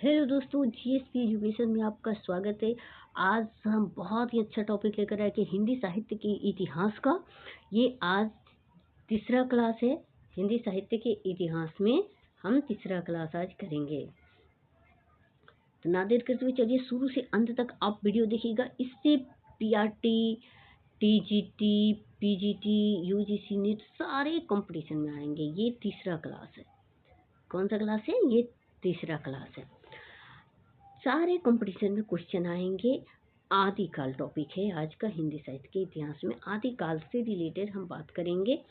Hello दोस्तों, GSP education में आपका स्वागत है। आज हम बहुत ही अच्छा टॉपिक लेकर आए कि हिंदी साहित्य के इतिहास का। ये आज तीसरा क्लास है। हिंदी साहित्य के इतिहास में हम तीसरा क्लास आज करेंगे। तो ना देर करते हुए चलिए शुरू से अंत तक आप वीडियो देखिएगा। इससे PRT, TGT, PGT, UGC net सारे कंपटीशन में आएंगे। ये तीसरा क्लास है। कौन सा क्लास है? ये तीसरा क्लास है। सारे कंपटीशन में क्वेश्चन आएंगे। आदिकाल टॉपिक है आज का। हिंदी साहित्य के इतिहास में आदिकाल से रिलेटेड हम बात करेंगे।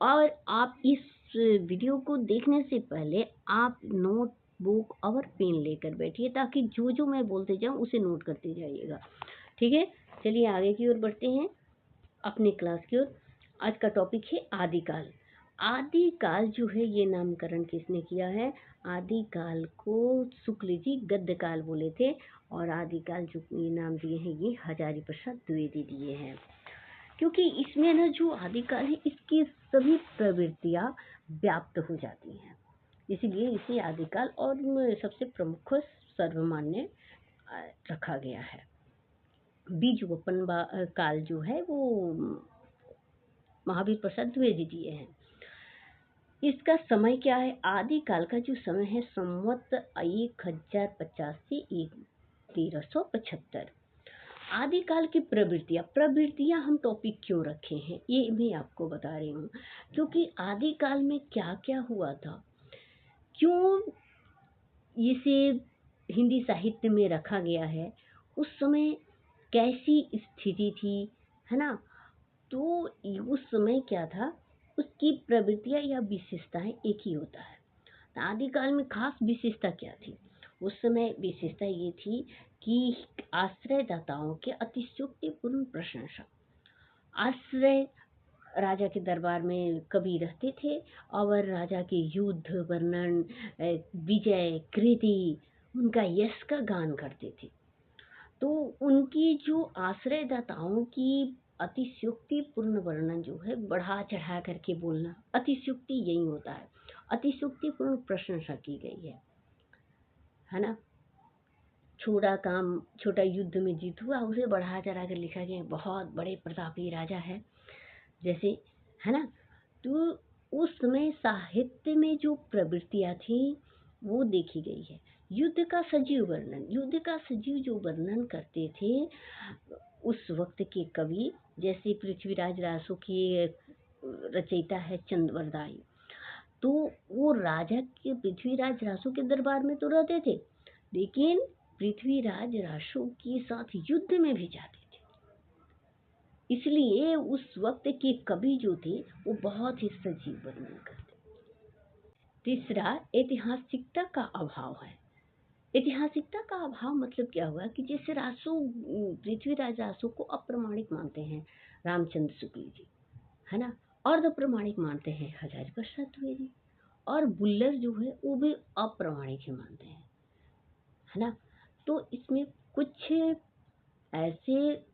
और आप इस वीडियो को देखने से पहले आप नोटबुक और पेन लेकर बैठिए, ताकि जो जो मैं बोलते जाऊँ उसे नोट करते जाइएगा। ठीक है, चलिए आगे की ओर बढ़ते हैं, अपने क्लास की ओर। आज का टॉपिक है आदिकाल। आदिकाल जो है ये नामकरण किसने किया है? आदिकाल को शुक्ल जी गद्यकाल बोले थे, और आदिकाल जो ये नाम दिए हैं ये हजारी प्रसाद द्विवेदी दिए हैं। क्योंकि इसमें ना जो आदिकाल है इसकी सभी प्रवृत्तियां व्याप्त हो जाती हैं, इसीलिए इसे आदिकाल और सबसे प्रमुख सर्वमान्य रखा गया है। बीजवपन काल जो है वो महावीर प्रसाद द्विवेदी दिए हैं। इसका समय क्या है? आदिकाल का जो समय है संवत 1050 से 1375। आदिकाल की प्रवृत्तियां हम टॉपिक क्यों रखे हैं ये मैं आपको बता रही हूँ। क्योंकि आदिकाल में क्या क्या हुआ था, क्यों इसे हिंदी साहित्य में रखा गया है, उस समय कैसी स्थिति थी, है ना। तो उस समय क्या था, उसकी प्रवृत्तियां या विशेषताएं एक ही होता है। तो आदिकाल में खास विशेषता क्या थी? उस समय विशेषता ये थी कि आश्रयदाताओं के अतिशयोक्तिपूर्ण प्रशंसा। आश्रय राजा के दरबार में कवि रहते थे और राजा के युद्ध वर्णन, विजय, कृति, उनका यश का गान करते थे। तो उनकी जो आश्रयदाताओं की अतिशयोक्तिपूर्ण वर्णन जो है, बढ़ा चढ़ा करके बोलना, अतिशयोक्ति यही होता है, अतिशयोक्तिपूर्ण प्रशंसा की गई है ना। छोटा युद्ध में जीत हुआ, उसे बढ़ा चढ़ा कर लिखा गया, बहुत बड़े प्रतापी राजा है जैसे, है ना। तो उस समय साहित्य में जो प्रवृत्तियां थी वो देखी गई है। युद्ध का सजीव जो वर्णन करते थे उस वक्त के कवि, जैसे पृथ्वीराज रासो के रचयिता है चंद्रवरदाई। तो वो राजा के पृथ्वीराज रासो के दरबार में तो रहते थे, लेकिन पृथ्वीराज रासो के साथ युद्ध में भी जाते थे। इसलिए उस वक्त के कवि जो थे वो बहुत ही सजीव वर्णन करते। तीसरा, ऐतिहासिकता का अभाव है। ऐतिहासिकता का अभाव मतलब क्या हुआ कि जैसे पृथ्वीराज रासो को अप्रमाणिक मानते हैं रामचंद्र शुक्ल जी, है ना। अर्ध प्रमाणिक मानते हैं हजारी प्रसाद द्विवेदी, और बुल्लर जो है वो भी अप्रमाणिक ही मानते हैं, है ना। तो इसमें कुछ ऐसे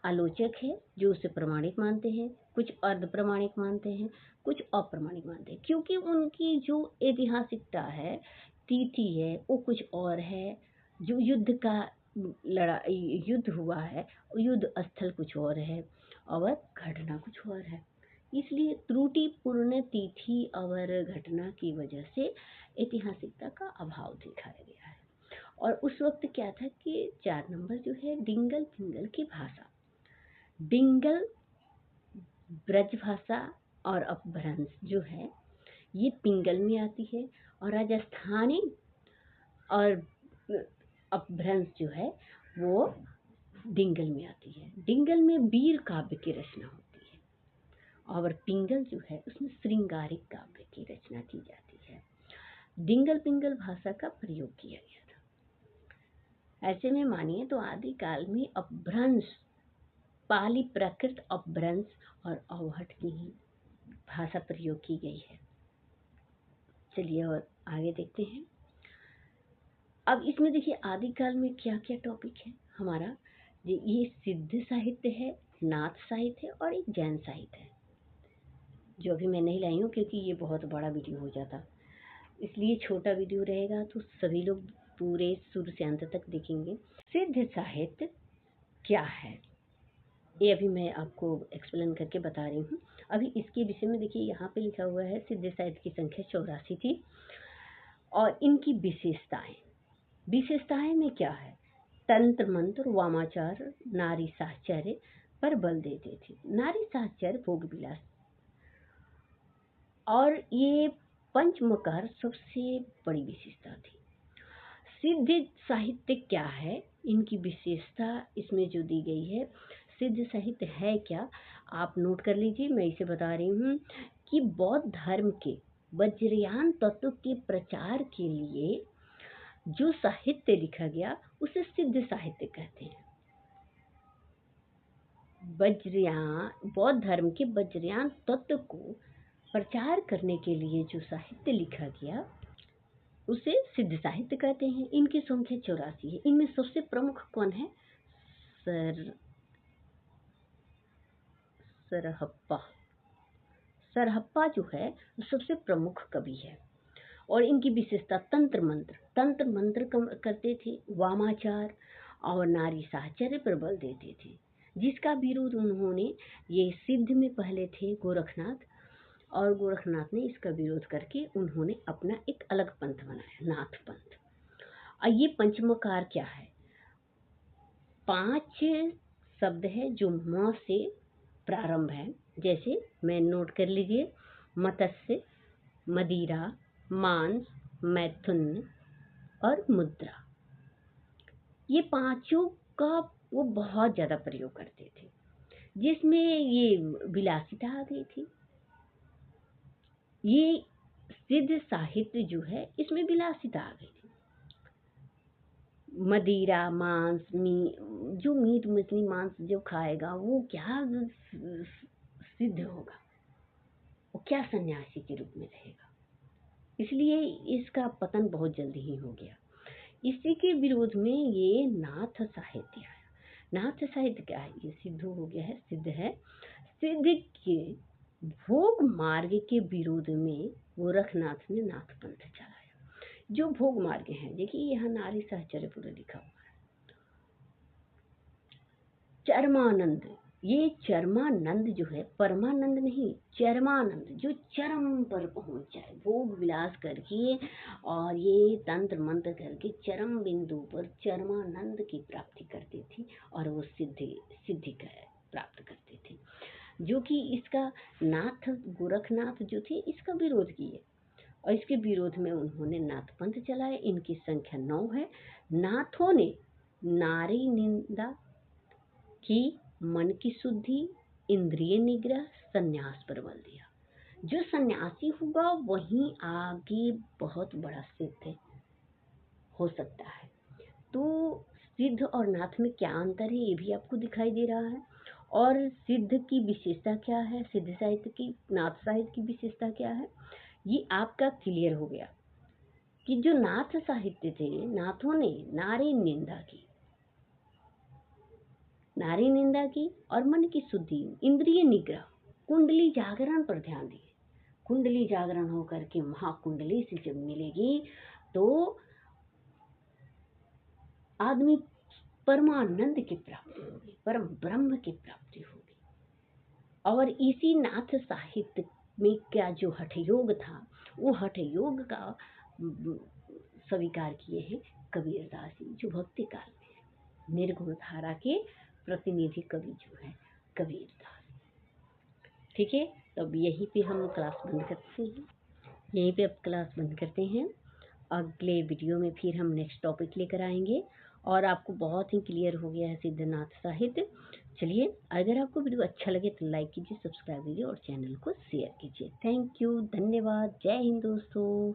आलोचक है जो उसे प्रमाणिक मानते हैं, कुछ अर्ध प्रमाणिक मानते हैं, कुछ अप्रमाणिक मानते हैं, क्योंकि उनकी जो ऐतिहासिकता है, तिथि है, वो कुछ और है। जो युद्ध हुआ है, युद्ध स्थल कुछ और है और घटना कुछ और है। इसलिए त्रुटिपूर्ण तिथि और घटना की वजह से ऐतिहासिकता का अभाव दिखाया गया है। और उस वक्त क्या था कि 4 नंबर जो है डिंगल पिंगल की भाषा, डिंगल ब्रज भाषा और अपभ्रंश जो है ये पिंगल में आती है, और राजस्थानी और अपभ्रंश जो है वो डिंगल में आती है। डिंगल में वीर काव्य की रचना होती है और पिंगल जो है उसमें श्रृंगारिक काव्य की रचना की जाती है। डिंगल पिंगल भाषा का प्रयोग किया गया था। ऐसे में मानिए तो आदिकाल में अपभ्रंश, पाली प्राकृत अपभ्रंश और अवहट की ही भाषा प्रयोग की गई है। चलिए और आगे देखते हैं। अब इसमें देखिए आदिकाल में क्या क्या टॉपिक है हमारा। ये सिद्ध साहित्य है, नाथ साहित्य है और एक जैन साहित्य है, जो अभी मैं नहीं लाई हूँ क्योंकि ये बहुत बड़ा वीडियो हो जाता, इसलिए छोटा वीडियो रहेगा तो सभी लोग पूरे शुरू से अंत तक देखेंगे। सिद्ध साहित्य क्या है ये अभी मैं आपको एक्सप्लेन करके बता रही हूँ। अभी इसके विषय में देखिए, यहाँ पे लिखा हुआ है सिद्ध साहित्य की संख्या 84 थी और इनकी विशेषताएं में क्या है, तंत्र मंत्र, वामाचार, नारी साहचर्य पर बल देते थे। नारी साहचर्य, भोग विलास और ये पंचमकार सबसे बड़ी विशेषता थी। सिद्ध साहित्य क्या है, इनकी विशेषता इसमें जो दी गई है। सिद्ध साहित्य है क्या, आप नोट कर लीजिए। मैं इसे बता रही हूँ कि बौद्ध धर्म के वज्रयान तत्व के प्रचार के लिए जो साहित्य लिखा गया उसे सिद्ध साहित्य कहते हैं। बौद्ध धर्म के वज्रयान तत्व को प्रचार करने के लिए जो साहित्य लिखा गया उसे सिद्ध साहित्य कहते हैं। इनकी संख्या 84 है। इनमें सबसे प्रमुख कौन है, सरहप्पा जो है सबसे प्रमुख कवि है। और इनकी विशेषता तंत्र मंत्र करते थे, वामाचार और नारी साहचर्य पर बल देते थे, जिसका विरोध उन्होंने, ये सिद्ध में पहले थे गोरखनाथ, और गोरखनाथ ने इसका विरोध करके उन्होंने अपना एक अलग पंथ बनाया, नाथ पंथ। और ये पंचमकार क्या है, 5 शब्द है जो म से प्रारंभ है। जैसे मैं नोट कर लीजिए, मत्स्य, मदिरा, मांस, मैथुन और मुद्रा। ये पांचों का वो बहुत ज्यादा प्रयोग करते थे, जिसमें ये विलासिता आ गई थी। ये सिद्ध साहित्य जो है इसमें विलासिता आ गई थी। मदिरा, मांस, जो मीट मछली मांस जो खाएगा वो क्या सिद्ध होगा, वो क्या सन्यासी के रूप में रहेगा। इसलिए इसका पतन बहुत जल्दी ही हो गया। इसी के विरोध में ये नाथ साहित्य आया। नाथ साहित्य क्या है, ये सिद्ध हो गया है, सिद्ध है। सिद्ध के भोग मार्ग के विरोध में गोरखनाथ ने नाथ पंथ चलाया। जो भोग मार्ग हैं, देखिए यहाँ नारी साहचर्य पूरा लिखा हुआ है। चरमानंद, ये चरमानंद जो है, परमानंद नहीं, चरमानंद, जो चरम पर पहुंच जाए, भोग विलास करके और ये तंत्र मंत्र करके चरम बिंदु पर चरमानंद की प्राप्ति करती थी और वो सिद्धि का प्राप्त करते थे। जो कि इसका नाथ गोरखनाथ जो थे इसका विरोध किए और इसके विरोध में उन्होंने नाथ पंथ चलाए। इनकी संख्या 9 है। नाथों ने नारी निंदा की, मन की शुद्धि, इंद्रिय निग्रह, संन्यास पर बल दिया। जो सन्यासी होगा वहीं आगे बहुत बड़ा सिद्ध हो सकता है। तो सिद्ध और नाथ में क्या अंतर है ये भी आपको दिखाई दे रहा है। और सिद्ध की विशेषता क्या है, सिद्ध साहित्य की, नाथ साहित्य की विशेषता क्या है, ये आपका क्लियर हो गया कि जो नाथ साहित्य थे, नाथों ने नारी निंदा की और मन की शुद्धि, इंद्रिय निग्रह, कुंडली जागरण पर ध्यान दिए। कुंडली जागरण होकर के महाकुंडली से जब मिलेगी तो आदमी परमानंद की प्राप्ति होगी, परम ब्रह्म की प्राप्ति होगी। और इसी नाथ साहित्य में क्या जो हठ योग था, वो हठ योग का स्वीकार किए हैं कबीरदास जी, जो भक्ति काल में निर्गुण धारा के प्रतिनिधि कवि जो है कबीरदास। ठीक है, तो अब यहीं पे हम क्लास बंद करते हैं। अगले वीडियो में फिर हम नेक्स्ट टॉपिक लेकर आएंगे और आपको बहुत ही क्लियर हो गया है सिद्धनाथ साहित्य। चलिए, अगर आपको वीडियो अच्छा लगे तो लाइक कीजिए, सब्सक्राइब कीजिए और चैनल को शेयर कीजिए। थैंक यू, धन्यवाद, जय हिंद दोस्तों।